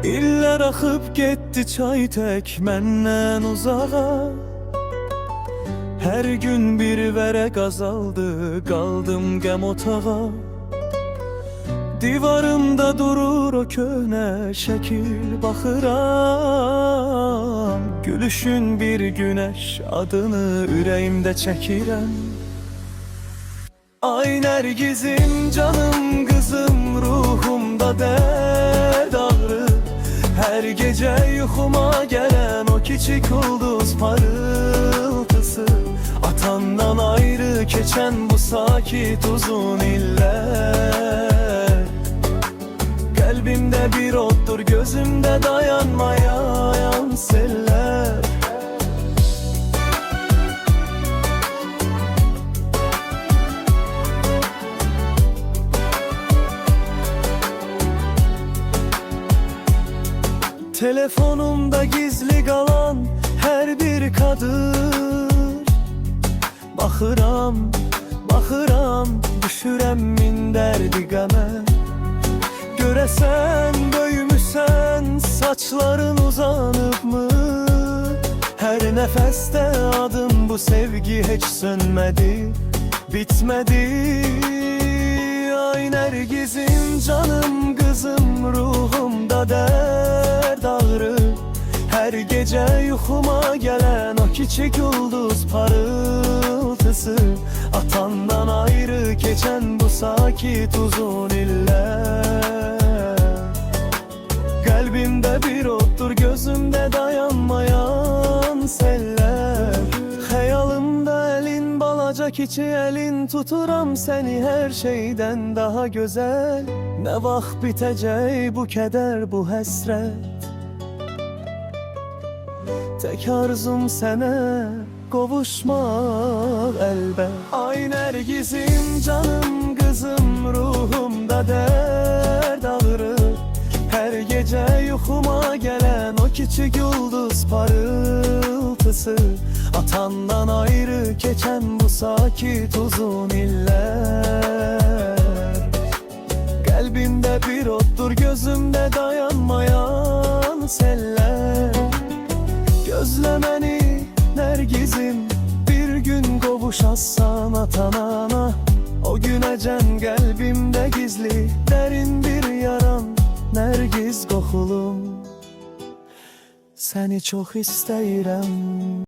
İllər axıb getdi çay tək məndən uzağa. Hər gün bir vərəq azaldı, qaldım qəm otağa. Divarımda durur o köhnə şəkil, baxıram. Gülüşün bir günəş adını ürəyimdə çəkirəm. Ay Nərgizim, canım qızım, ruhumda dərd ağrı. Hər gecə yuxuma gələn o kiçik ulduz parıltısı. Atandan ayrı keçən bu sakit uzun illər. Qəlbimdə bir oddur, gözümdə dayanmayan sellər. Telefonumda gizli qalan hər bir kadın. Baxıram, baxıram, düşürəm min dərdi qəmə. Görəsən böyümüsən, saçların uzanıbmı? Hər nəfəsdə adım bu sevgi heç sönmədi, bitmədi. Ay Nərgizim, canım qızım, ruhumda dərd ağrı. Hər gecə yuxuma gələn o kiçik ulduz parıltısı. Atandan ayrı keçən bu sakit uzun illər. Qəlbimdə bir oddur, gözümdə dayanmayan sellər. Xəyalımda əlin, balaca kiçi əlin, tuturam səni hər şeydən daha gözəl. Nə vaxt bitəcək bu kədər, bu həsrət? Tək arzum sənə qovuşmaq əlbət. Ay Nərgizim, canım qızım, ruhumda dərd ağrı. Hər gecə yuxuma gələn o kiçik ulduz parıltısı. Atandan ayrı keçən bu sakit uzun illər. Qəlbimdə bir oddur, gözümdə dayanmayan sellər. Gözlə məni Nərgizim, bir gün qovuşasan atanana. O günəcən qəlbimdə gizli dərin bir yaran, Nərgiz qoxulum, səni çox istəyirəm.